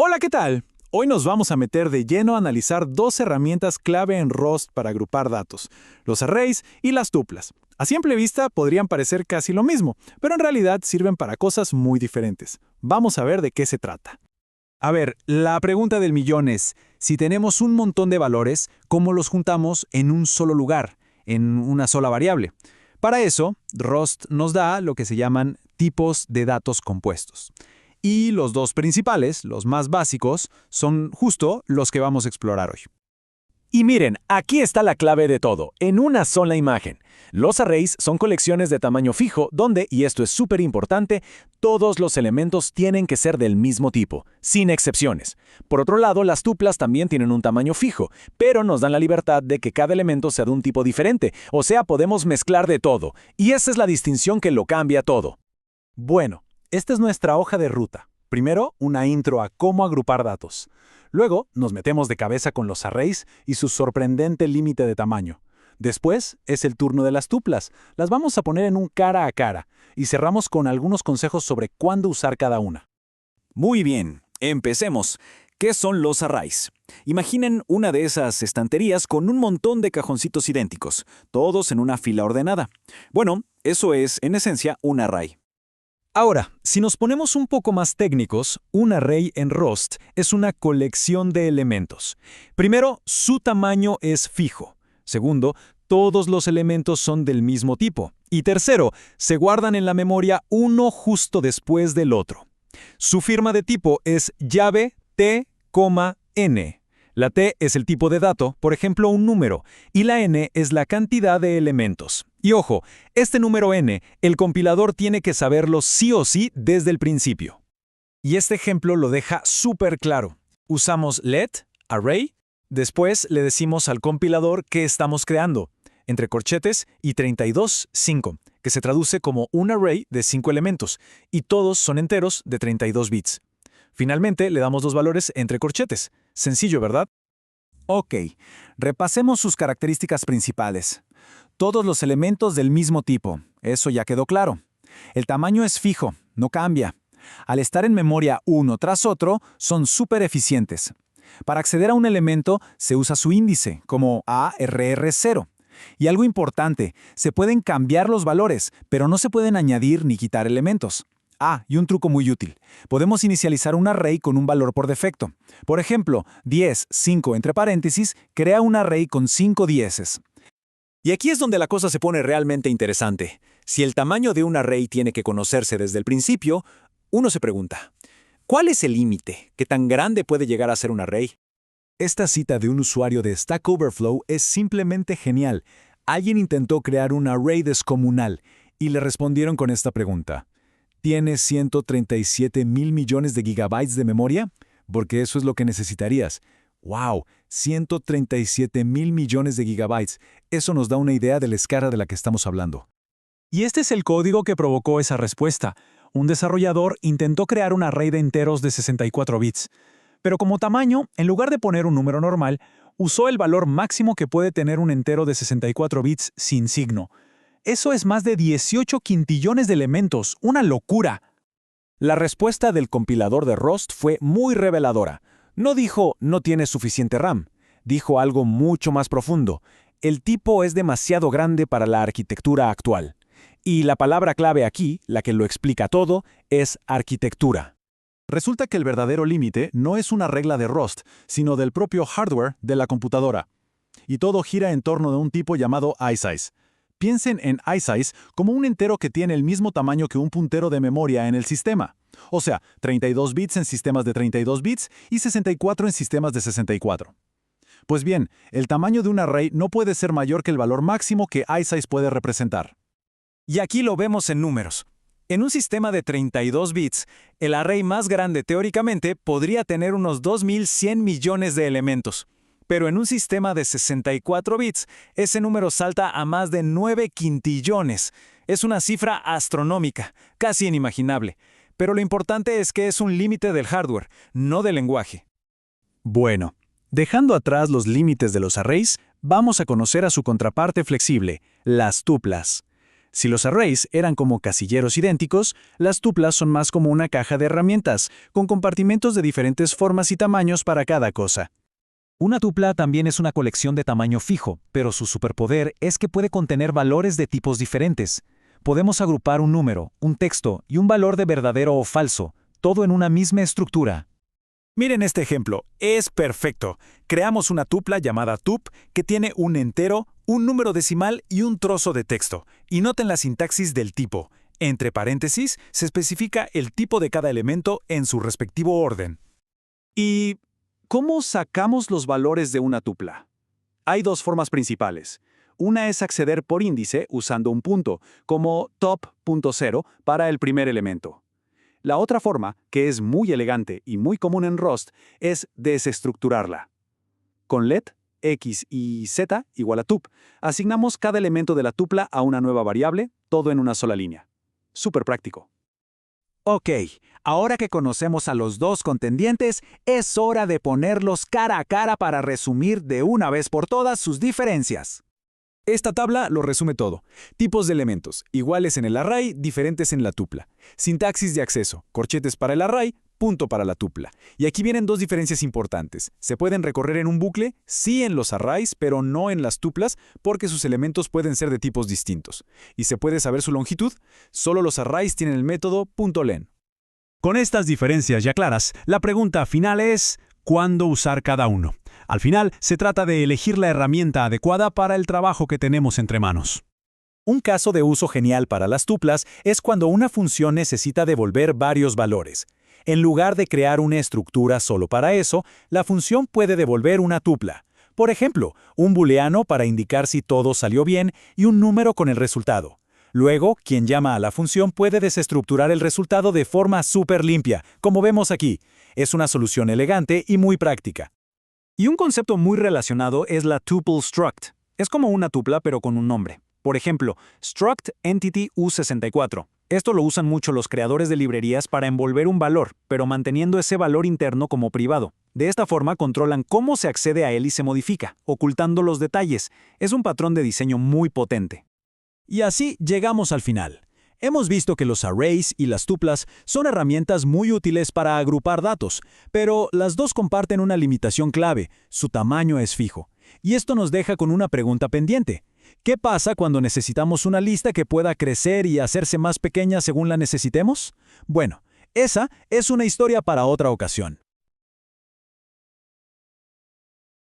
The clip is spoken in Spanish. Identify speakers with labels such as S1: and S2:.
S1: Hola, ¿qué tal? Hoy nos vamos a meter de lleno a analizar dos herramientas clave en Rust para agrupar datos, los arrays y las tuplas. A simple vista podrían parecer casi lo mismo, pero en realidad sirven para cosas muy diferentes. Vamos a ver de qué se trata.
S2: A ver, la pregunta del millón es, si tenemos un montón de valores, ¿cómo los juntamos en un solo lugar, en una sola variable? Para eso, Rust nos da lo que se llaman tipos de datos compuestos. Y los dos principales, los más básicos, son justo los que vamos a explorar hoy.
S3: Y miren, aquí está la clave de todo, en una sola imagen. Los arrays son colecciones de tamaño fijo donde, y esto es súper importante, todos los elementos tienen que ser del mismo tipo, sin excepciones. Por otro lado, las tuplas también tienen un tamaño fijo, pero nos dan la libertad de que cada elemento sea de un tipo diferente, o sea, podemos mezclar de todo, y esa es la distinción que lo cambia todo.
S1: Bueno, esta es nuestra hoja de ruta. Primero, una intro a cómo agrupar datos. Luego, nos metemos de cabeza con los arrays y su sorprendente límite de tamaño. Después, es el turno de las tuplas. Las vamos a poner en un cara a cara y cerramos con algunos consejos sobre cuándo usar cada una.
S3: Muy bien, empecemos. ¿Qué son los arrays? Imaginen una de esas estanterías con un montón de cajoncitos idénticos, todos en una fila ordenada. Bueno, eso es, en esencia, un array.
S2: Ahora, si nos ponemos un poco más técnicos, un array en Rust es una colección de elementos. Primero, su tamaño es fijo. Segundo, todos los elementos son del mismo tipo. Y tercero, se guardan en la memoria uno justo después del otro. Su firma de tipo es llave T, N. La T es el tipo de dato, por ejemplo, un número, y la N es la cantidad de elementos. Y ojo, este número N, el compilador tiene que saberlo sí o sí desde el principio. Y este ejemplo lo deja súper claro. Usamos let, array, después le decimos al compilador qué estamos creando, entre corchetes y 32, 5, que se traduce como un array de 5 elementos, y todos son enteros de 32 bits. Finalmente, le damos los valores entre corchetes. Sencillo, ¿verdad?
S1: Ok, repasemos sus características principales. Todos los elementos del mismo tipo, eso ya quedó claro. El tamaño es fijo, no cambia. Al estar en memoria uno tras otro, son súper eficientes. Para acceder a un elemento, se usa su índice, como ARR0. Y algo importante, se pueden cambiar los valores, pero no se pueden añadir ni quitar elementos. Y un truco muy útil. Podemos inicializar un array con un valor por defecto. Por ejemplo, 10, 5 entre paréntesis, crea un array con 5 dieces.
S3: Y aquí es donde la cosa se pone realmente interesante. Si el tamaño de un array tiene que conocerse desde el principio, uno se pregunta, ¿cuál es el límite? ¿Qué tan grande puede llegar a ser un array?
S2: Esta cita de un usuario de Stack Overflow es simplemente genial. Alguien intentó crear un array descomunal y le respondieron con esta pregunta. ¿Tienes 137 mil millones de gigabytes de memoria? Porque eso es lo que necesitarías. ¡Wow! 137 mil millones de gigabytes. Eso nos da una idea de la escala de la que estamos hablando. Y este es el código que provocó esa respuesta. Un desarrollador intentó crear un array de enteros de 64 bits. Pero como tamaño, en lugar de poner un número normal, usó el valor máximo que puede tener un entero de 64 bits sin signo. Eso es más de 18 quintillones de elementos. ¡Una locura!
S3: La respuesta del compilador de Rust fue muy reveladora. No dijo, no tienes suficiente RAM. Dijo algo mucho más profundo. El tipo es demasiado grande para la arquitectura actual. Y la palabra clave aquí, la que lo explica todo, es arquitectura.
S1: Resulta que el verdadero límite no es una regla de Rust, sino del propio hardware de la computadora. Y todo gira en torno de un tipo llamado isize. Piensen en isize como un entero que tiene el mismo tamaño que un puntero de memoria en el sistema. O sea, 32 bits en sistemas de 32 bits y 64 en sistemas de 64. Pues bien, el tamaño de un array no puede ser mayor que el valor máximo que isize puede representar.
S3: Y aquí lo vemos en números. En un sistema de 32 bits, el array más grande teóricamente podría tener unos 2100 millones de elementos. Pero en un sistema de 64 bits, ese número salta a más de 9 quintillones. Es una cifra astronómica, casi inimaginable. Pero lo importante es que es un límite del hardware, no del lenguaje.
S1: Bueno, dejando atrás los límites de los arrays, vamos a conocer a su contraparte flexible, las tuplas.
S2: Si los arrays eran como casilleros idénticos, las tuplas son más como una caja de herramientas, con compartimentos de diferentes formas y tamaños para cada cosa.
S1: Una tupla también es una colección de tamaño fijo, pero su superpoder es que puede contener valores de tipos diferentes. Podemos agrupar un número, un texto y un valor de verdadero o falso, todo en una misma estructura.
S3: Miren este ejemplo, es perfecto. Creamos una tupla llamada tup que tiene un entero, un número decimal y un trozo de texto. Y noten la sintaxis del tipo. Entre paréntesis se especifica el tipo de cada elemento en su respectivo orden. ¿Y cómo sacamos los valores de una tupla? Hay dos formas principales. Una es acceder por índice usando un punto, como top.0 para el primer elemento. La otra forma, que es muy elegante y muy común en Rust, es desestructurarla. Con let, x y z igual a tup, asignamos cada elemento de la tupla a una nueva variable, todo en una sola línea. Súper práctico.
S1: Ok, ahora que conocemos a los dos contendientes, es hora de ponerlos cara a cara para resumir de una vez por todas sus diferencias.
S2: Esta tabla lo resume todo. Tipos de elementos, iguales en el array, diferentes en la tupla. Sintaxis de acceso, corchetes para el array, punto para la tupla. Y aquí vienen dos diferencias importantes. Se pueden recorrer en un bucle, sí en los arrays, pero no en las tuplas, porque sus elementos pueden ser de tipos distintos. ¿Y se puede saber su longitud? Solo los arrays tienen el método .len.
S4: Con estas diferencias ya claras, la pregunta final es ¿cuándo usar cada uno? Al final, se trata de elegir la herramienta adecuada para el trabajo que tenemos entre manos.
S3: Un caso de uso genial para las tuplas es cuando una función necesita devolver varios valores. En lugar de crear una estructura solo para eso, la función puede devolver una tupla. Por ejemplo, un booleano para indicar si todo salió bien y un número con el resultado. Luego, quien llama a la función puede desestructurar el resultado de forma súper limpia, como vemos aquí. Es una solución elegante y muy práctica. Y un concepto muy relacionado es la tuple struct. Es como una tupla pero con un nombre. Por ejemplo, struct entity u64. Esto lo usan mucho los creadores de librerías para envolver un valor, pero manteniendo ese valor interno como privado. De esta forma controlan cómo se accede a él y se modifica, ocultando los detalles. Es un patrón de diseño muy potente.
S4: Y así llegamos al final. Hemos visto que los arrays y las tuplas son herramientas muy útiles para agrupar datos, pero las dos comparten una limitación clave: su tamaño es fijo. Y esto nos deja con una pregunta pendiente. ¿Qué pasa cuando necesitamos una lista que pueda crecer y hacerse más pequeña según la necesitemos? Bueno, esa es una historia para otra ocasión.